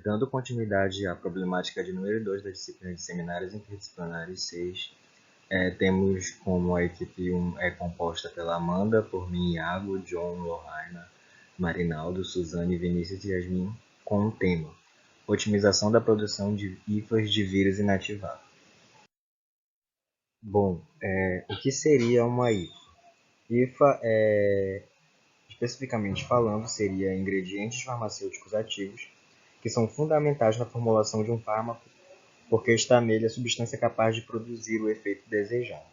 Dando continuidade à problemática de número 2 da disciplina de seminários interdisciplinares 6, temos como a equipe 1 é composta pela Amanda, por mim, Iago, John, Lohaina, Marinaldo, Suzane, Vinícius e Yasmin, com o tema otimização da produção de IFAs de vírus inativado. Bom, o que seria uma IFA? IFA, especificamente falando, seria ingredientes farmacêuticos ativos que são fundamentais na formulação de um fármaco, porque está nele a substância capaz de produzir o efeito desejado.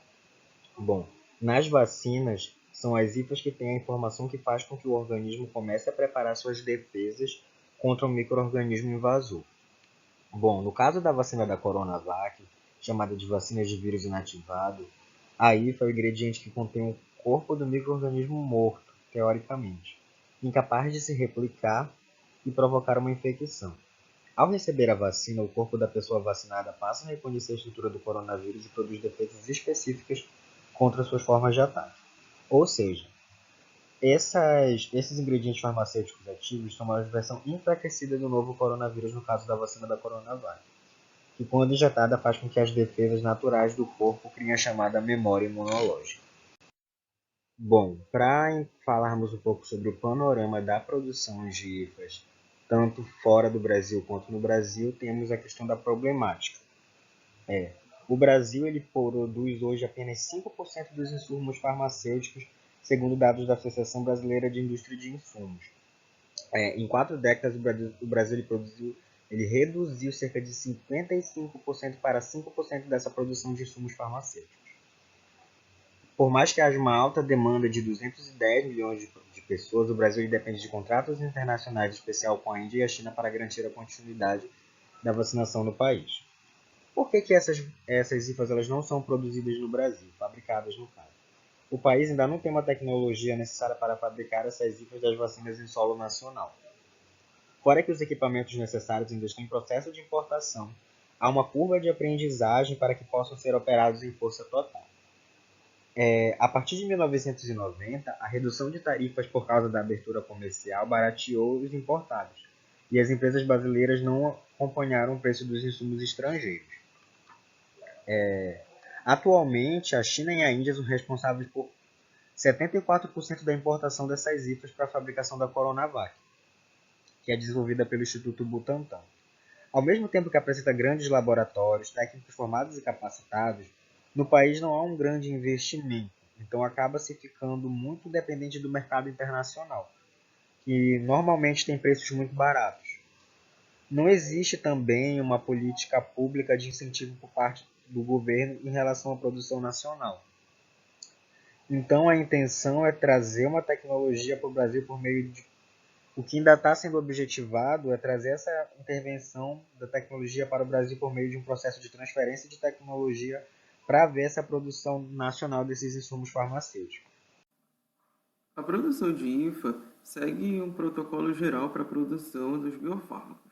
Bom, nas vacinas, são as IFAs que têm a informação que faz com que o organismo comece a preparar suas defesas contra um micro-organismo invasor. Bom, no caso da vacina da Coronavac, chamada de vacina de vírus inativado, a IFA é o ingrediente que contém o corpo do micro-organismo morto, teoricamente, incapaz de se replicar e provocar uma infecção. Ao receber a vacina, o corpo da pessoa vacinada passa a reconhecer a estrutura do coronavírus e produz defesas específicas contra suas formas de ataque. Ou seja, esses ingredientes farmacêuticos ativos são uma versão enfraquecida do novo coronavírus no caso da vacina da Coronavac, que quando injetada faz com que as defesas naturais do corpo criem a chamada memória imunológica. Bom, para falarmos um pouco sobre o panorama da produção de IFAs, tanto fora do Brasil quanto no Brasil, temos a questão da problemática. O Brasil ele produz hoje apenas 5% dos insumos farmacêuticos, segundo dados da Associação Brasileira de Indústria de Insumos. Em 4 décadas, o Brasil ele reduziu cerca de 55% para 5% dessa produção de insumos farmacêuticos. Por mais que haja uma alta demanda de 210 milhões de pessoas, o Brasil depende de contratos internacionais, em especial com a Índia e a China, para garantir a continuidade da vacinação no país. Por que essas IFAs elas não são produzidas no Brasil, fabricadas no caso? O país ainda não tem uma tecnologia necessária para fabricar essas IFAs das vacinas em solo nacional. Fora que os equipamentos necessários ainda estão em processo de importação, há uma curva de aprendizagem para que possam ser operados em força total. A partir de 1990, a redução de tarifas por causa da abertura comercial barateou os importados, e as empresas brasileiras não acompanharam o preço dos insumos estrangeiros. Atualmente, a China e a Índia são responsáveis por 74% da importação dessas IFAs para a fabricação da Coronavac, que é desenvolvida pelo Instituto Butantan. Ao mesmo tempo que apresenta grandes laboratórios, técnicos formados e capacitados, no país não há um grande investimento, então acaba se ficando muito dependente do mercado internacional, que normalmente tem preços muito baratos. Não existe também uma política pública de incentivo por parte do governo em relação à produção nacional. Então a intenção é trazer uma tecnologia para o Brasil por meio de... O que ainda está sendo objetivado é trazer essa intervenção da tecnologia para o Brasil por meio de um processo de transferência de tecnologia para ver essa produção nacional desses insumos farmacêuticos. A produção de IFA segue um protocolo geral para a produção dos biofármacos,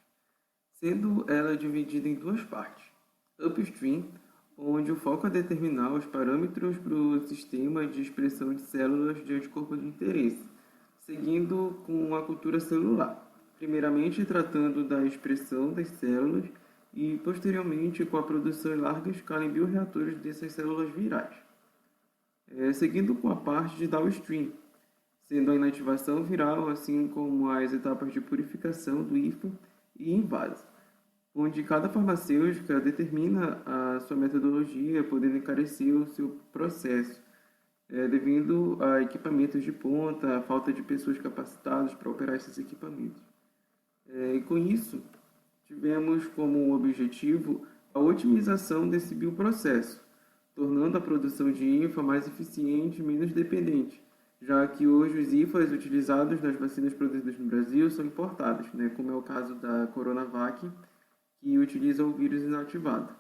sendo ela dividida em duas partes. Upstream, onde o foco é determinar os parâmetros para o sistema de expressão de células de anticorpo de interesse, seguindo com a cultura celular, primeiramente tratando da expressão das células e posteriormente com a produção em larga escala em bioreatores dessas células virais. Seguindo com a parte de downstream, sendo a inativação viral, assim como as etapas de purificação do IFA e invase, onde cada farmacêutica determina a sua metodologia, podendo encarecer o seu processo, devido a equipamentos de ponta, a falta de pessoas capacitadas para operar esses equipamentos. E com isso, tivemos como objetivo a otimização desse bioprocesso, tornando a produção de IFA mais eficiente e menos dependente, já que hoje os IFAs utilizados nas vacinas produzidas no Brasil são importados, como é o caso da Coronavac, que utiliza o vírus inativado.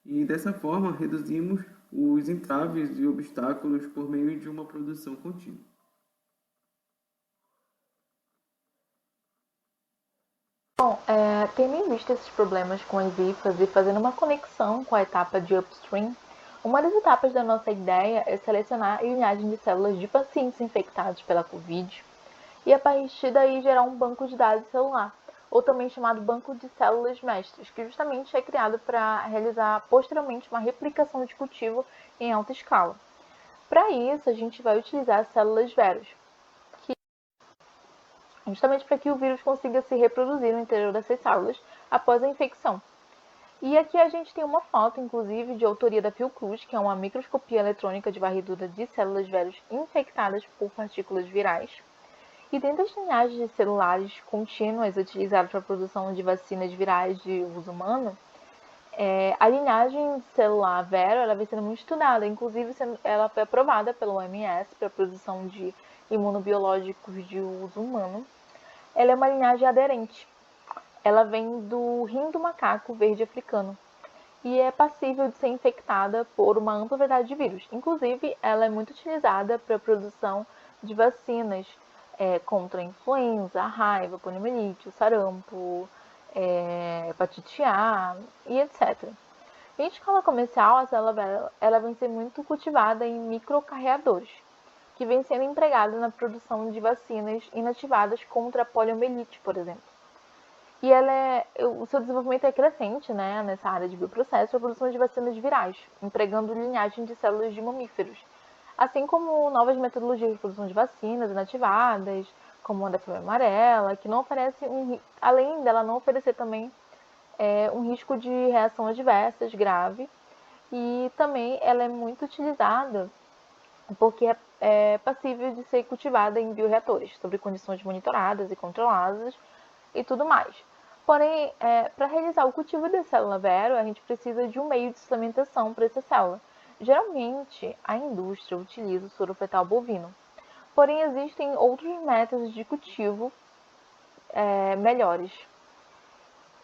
E dessa forma reduzimos os entraves e obstáculos por meio de uma produção contínua. Bom, tendo em vista esses problemas com as IFAs e fazendo uma conexão com a etapa de upstream, uma das etapas da nossa ideia é selecionar a linhagem de células de pacientes infectados pela Covid e a partir daí gerar um banco de dados celular, ou também chamado banco de células mestres, que justamente é criado para realizar posteriormente uma replicação de cultivo em alta escala. Para isso, a gente vai utilizar as células Veros, justamente para que o vírus consiga se reproduzir no interior dessas células após a infecção. E aqui a gente tem uma foto, inclusive, de autoria da Fiocruz, que é uma microscopia eletrônica de varredura de células Veros infectadas por partículas virais. E dentro das linhagens celulares contínuas utilizadas para a produção de vacinas virais de uso humano, a linhagem celular Vero ela vem sendo muito estudada, inclusive ela foi aprovada pelo OMS para a produção de imunobiológicos de uso humano. Ela é uma linhagem aderente. Ela vem do rim do macaco verde africano e é passível de ser infectada por uma ampla variedade de vírus. Inclusive, ela é muito utilizada para a produção de vacinas contra a influenza, a raiva, poliomielite, o sarampo, hepatite A e etc. Em escala comercial, a célula Vero ela vem sendo muito cultivada em microcarreadores, que vem sendo empregada na produção de vacinas inativadas contra a poliomielite, por exemplo. E o seu desenvolvimento é crescente, né, nessa área de bioprocesso para a produção de vacinas virais, empregando linhagem de células de mamíferos, assim como novas metodologias de produção de vacinas inativadas, como a da febre amarela, que não oferece, além dela não oferecer também um risco de reação adversa grave, e também ela é muito utilizada porque é passível de ser cultivada em bioreatores, sob condições monitoradas e controladas e tudo mais. Porém, para realizar o cultivo da célula Vero, a gente precisa de um meio de suplementação para essa célula. Geralmente, a indústria utiliza o soro fetal bovino. Porém, existem outros métodos de cultivo melhores.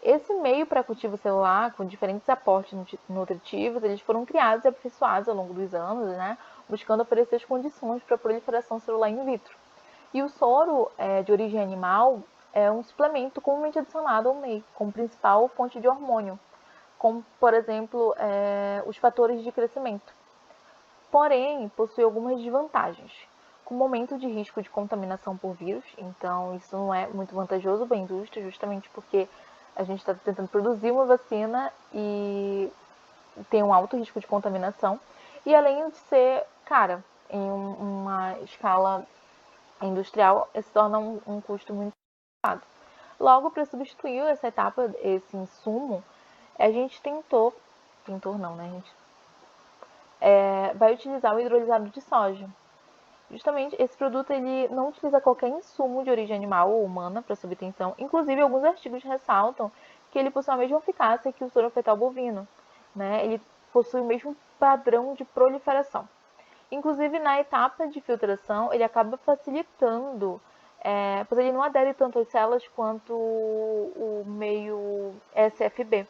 Esse meio para cultivo celular, com diferentes aportes nutritivos, eles foram criados e aperfeiçoados ao longo dos anos, né, buscando oferecer as condições para a proliferação celular in vitro. E o soro de origem animal é um suplemento comumente adicionado ao meio, como principal fonte de hormônio, como, por exemplo, os fatores de crescimento. Porém, possui algumas desvantagens, como aumento de risco de contaminação por vírus, então isso não é muito vantajoso para a indústria, justamente porque a gente está tentando produzir uma vacina e tem um alto risco de contaminação, e além de ser cara, em uma escala industrial, se torna um custo muito elevado. Logo, para substituir essa etapa, esse insumo, a gente vai utilizar o hidrolisado de soja. Justamente, esse produto ele não utiliza qualquer insumo de origem animal ou humana para sua obtenção. Inclusive, alguns artigos ressaltam que ele possui a mesma eficácia que o soro fetal bovino, né? Ele possui o mesmo padrão de proliferação. Inclusive, na etapa de filtração, ele acaba facilitando, pois ele não adere tanto às células quanto o meio SFB.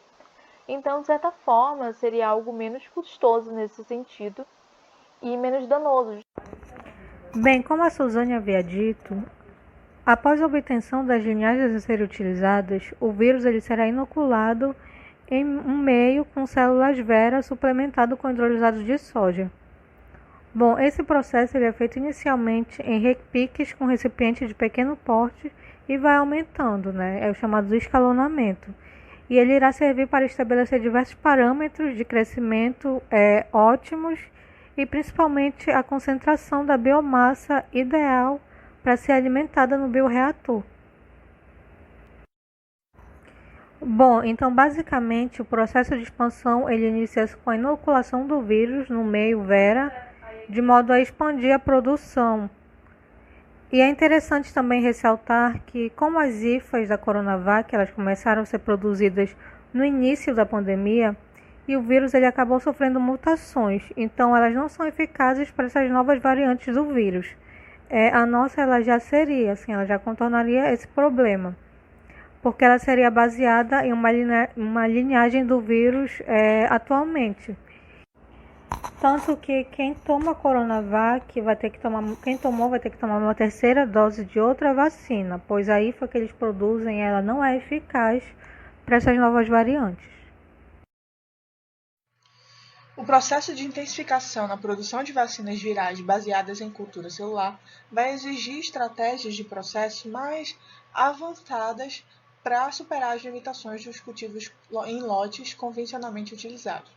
Então, de certa forma, seria algo menos custoso nesse sentido e menos danoso. Bem, como a Suzane havia dito, após a obtenção das linhagens a serem utilizadas, o vírus ele será inoculado em um meio com células Vera suplementado com hidrolisado de soja. Bom, esse processo ele é feito inicialmente em repiques com recipiente de pequeno porte e vai aumentando, né? É o chamado escalonamento. E ele irá servir para estabelecer diversos parâmetros de crescimento ótimos e principalmente a concentração da biomassa ideal para ser alimentada no bioreator. Bom, então basicamente o processo de expansão ele inicia-se com a inoculação do vírus no meio Vera, de modo a expandir a produção. E é interessante também ressaltar que, como as hifas da Coronavac elas começaram a ser produzidas no início da pandemia, e o vírus ele acabou sofrendo mutações, então elas não são eficazes para essas novas variantes do vírus. A nossa ela já seria, assim, ela já contornaria esse problema, porque ela seria baseada em uma linhagem do vírus atualmente. Tanto que quem toma Coronavac quem tomou vai ter que tomar uma terceira dose de outra vacina, pois a IFA que eles produzem ela não é eficaz para essas novas variantes. O processo de intensificação na produção de vacinas virais baseadas em cultura celular vai exigir estratégias de processo mais avançadas para superar as limitações dos cultivos em lotes convencionalmente utilizados.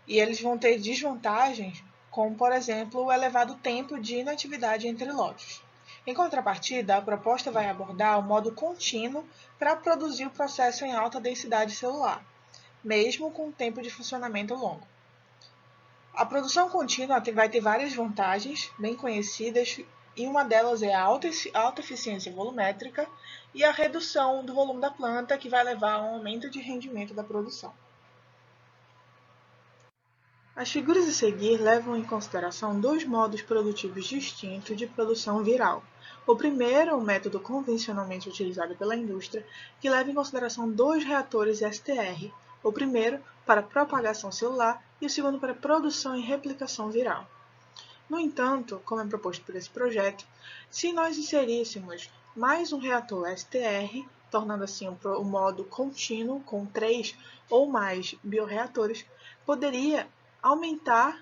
E eles vão ter desvantagens, como, por exemplo, o elevado tempo de inatividade entre lotes. Em contrapartida, a proposta vai abordar o modo contínuo para produzir o processo em alta densidade celular, mesmo com um tempo de funcionamento longo. A produção contínua vai ter várias vantagens bem conhecidas, e uma delas é a alta eficiência volumétrica e a redução do volume da planta, que vai levar a um aumento de rendimento da produção. As figuras a seguir levam em consideração dois modos produtivos distintos de produção viral. O primeiro é o método convencionalmente utilizado pela indústria, que leva em consideração dois reatores STR, o primeiro para propagação celular e o segundo para produção e replicação viral. No entanto, como é proposto por esse projeto, se nós inseríssemos mais um reator STR, tornando assim o modo contínuo com 3 ou mais bioreatores, poderia aumentar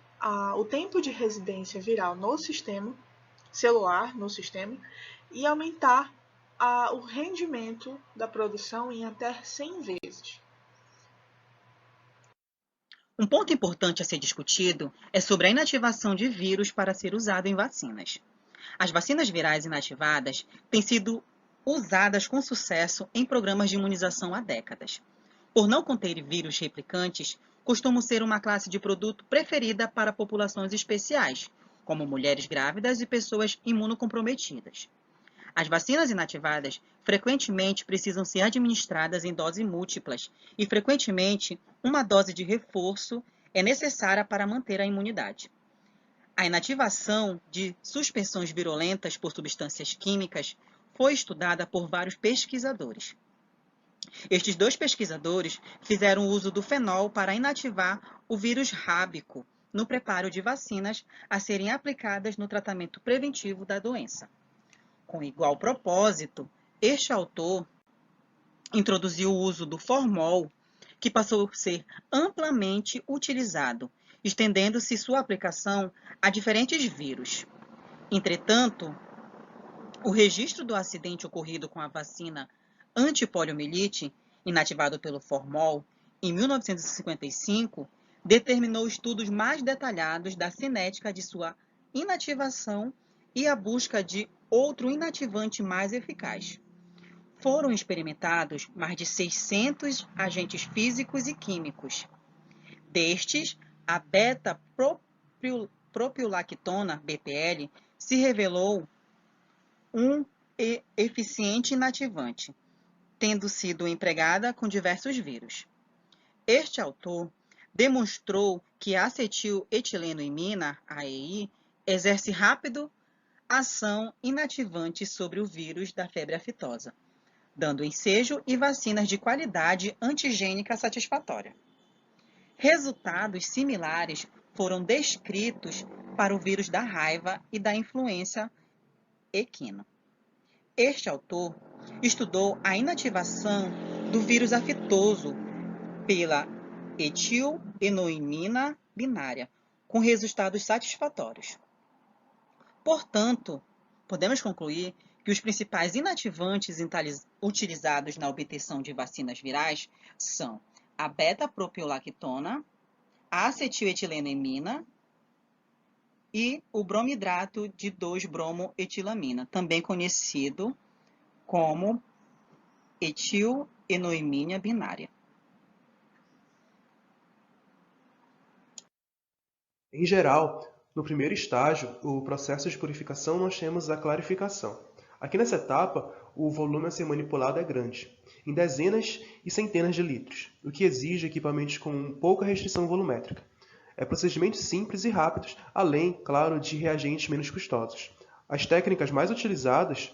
o tempo de residência viral no sistema celular, e aumentar o rendimento da produção em até 100 vezes. Um ponto importante a ser discutido é sobre a inativação de vírus para ser usado em vacinas. As vacinas virais inativadas têm sido usadas com sucesso em programas de imunização há décadas. Por não conter vírus replicantes, costumam ser uma classe de produto preferida para populações especiais, como mulheres grávidas e pessoas imunocomprometidas. As vacinas inativadas frequentemente precisam ser administradas em doses múltiplas e, frequentemente, uma dose de reforço é necessária para manter a imunidade. A inativação de suspensões virulentas por substâncias químicas foi estudada por vários pesquisadores. Estes dois pesquisadores fizeram uso do fenol para inativar o vírus rábico no preparo de vacinas a serem aplicadas no tratamento preventivo da doença. Com igual propósito, este autor introduziu o uso do formol, que passou a ser amplamente utilizado, estendendo-se sua aplicação a diferentes vírus. Entretanto, o registro do acidente ocorrido com a vacina antipoliomielite, inativado pelo formol, em 1955, determinou estudos mais detalhados da cinética de sua inativação e a busca de outro inativante mais eficaz. Foram experimentados mais de 600 agentes físicos e químicos. Destes, a beta-propiolactona, BPL, se revelou um eficiente inativante, tendo sido empregada com diversos vírus. Este autor demonstrou que a acetiletilenoimina, AEI, exerce rápido ação inativante sobre o vírus da febre aftosa, dando ensejo e vacinas de qualidade antigênica satisfatória. Resultados similares foram descritos para o vírus da raiva e da influenza equina. Este autor estudou a inativação do vírus aftoso pela etilennoimina binária, com resultados satisfatórios. Portanto, podemos concluir que os principais inativantes utilizados na obtenção de vacinas virais são a beta-propiolactona, a acetiletilenoimina e o bromidrato de 2-bromoetilamina, também conhecido como etilennoimina binária. Em geral, no primeiro estágio, o processo de purificação, nós temos a clarificação. Aqui nessa etapa, o volume a ser manipulado é grande, em dezenas e centenas de litros, o que exige equipamentos com pouca restrição volumétrica. É procedimentos simples e rápidos, além, claro, de reagentes menos custosos. As técnicas mais utilizadas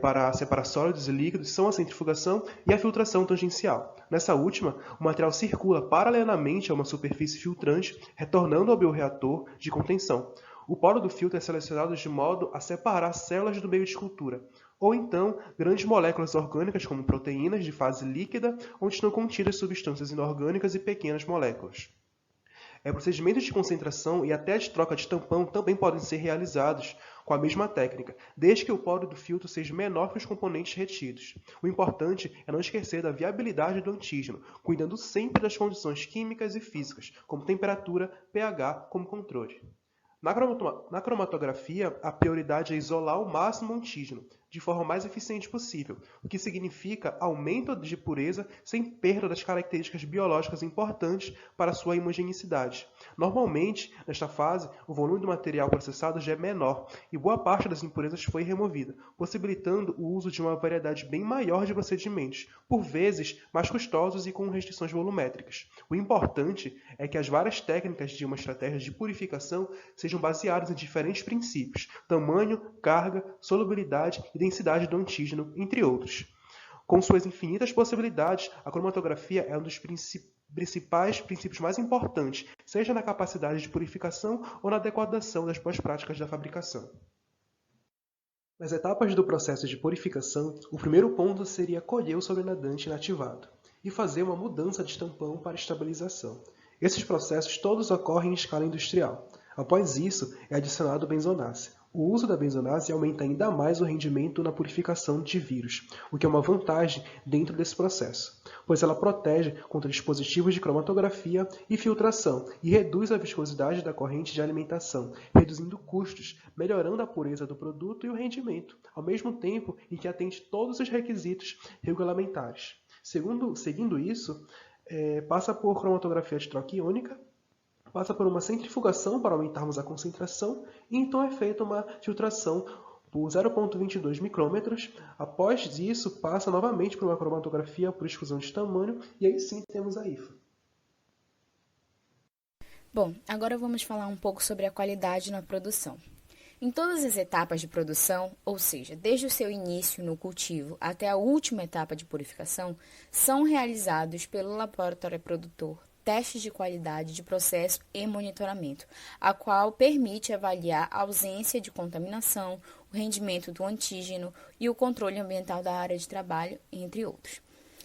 para separar sólidos e líquidos são a centrifugação e a filtração tangencial. Nessa última, o material circula paralelamente a uma superfície filtrante, retornando ao bioreator de contenção. O polo do filtro é selecionado de modo a separar células do meio de cultura, ou então grandes moléculas orgânicas como proteínas de fase líquida, onde estão contidas substâncias inorgânicas e pequenas moléculas. Procedimentos de concentração e até de troca de tampão também podem ser realizados, com a mesma técnica, desde que o poro do filtro seja menor que os componentes retidos. O importante é não esquecer da viabilidade do antígeno, cuidando sempre das condições químicas e físicas, como temperatura, pH, como controle. Na cromatografia, a prioridade é isolar ao máximo o antígeno, de forma mais eficiente possível, o que significa aumento de pureza sem perda das características biológicas importantes para sua homogeneicidade. Normalmente, nesta fase, o volume do material processado já é menor e boa parte das impurezas foi removida, possibilitando o uso de uma variedade bem maior de procedimentos, por vezes mais custosos e com restrições volumétricas. O importante é que as várias técnicas de uma estratégia de purificação sejam baseadas em diferentes princípios: tamanho, carga, solubilidade e densidade do antígeno, entre outros. Com suas infinitas possibilidades, a cromatografia é um dos principais princípios mais importantes, seja na capacidade de purificação ou na adequação das boas práticas da fabricação. Nas etapas do processo de purificação, o primeiro ponto seria colher o sobrenadante inativado e fazer uma mudança de estampão para estabilização. Esses processos todos ocorrem em escala industrial. Após isso, é adicionado benzonace. O uso da benzonace aumenta ainda mais o rendimento na purificação de vírus, o que é uma vantagem dentro desse processo, pois ela protege contra dispositivos de cromatografia e filtração e reduz a viscosidade da corrente de alimentação, reduzindo custos, melhorando a pureza do produto e o rendimento, ao mesmo tempo em que atende todos os requisitos regulamentares. Seguindo isso, passa por cromatografia de troca iônica, passa por uma centrifugação para aumentarmos a concentração e então é feita uma filtração por 0,22 micrômetros. Após isso, passa novamente por uma cromatografia por exclusão de tamanho e aí sim temos a IFA. Bom, agora vamos falar um pouco sobre a qualidade na produção. Em todas as etapas de produção, ou seja, desde o seu início no cultivo até a última etapa de purificação, são realizados pelo laboratório produtor testes de qualidade de processo e monitoramento, a qual permite avaliar a ausência de contaminação, o rendimento do antígeno e o controle ambiental da área de trabalho, entre outros.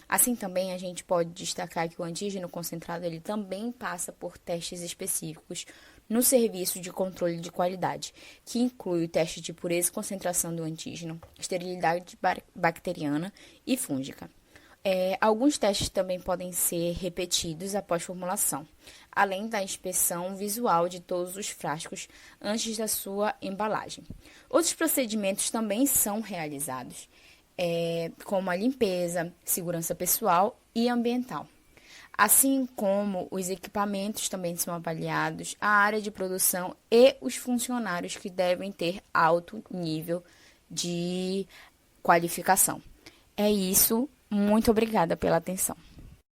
Assim também a gente pode destacar que o antígeno concentrado ele também passa por testes específicos no serviço de controle de qualidade, que inclui o teste de pureza e concentração do antígeno, esterilidade bacteriana e fúngica. Alguns testes também podem ser repetidos após formulação, além da inspeção visual de todos os frascos antes da sua embalagem. Outros procedimentos também são realizados, como a limpeza, segurança pessoal e ambiental. Assim como os equipamentos também são avaliados, a área de produção e os funcionários que devem ter alto nível de qualificação. É isso. Muito obrigada pela atenção.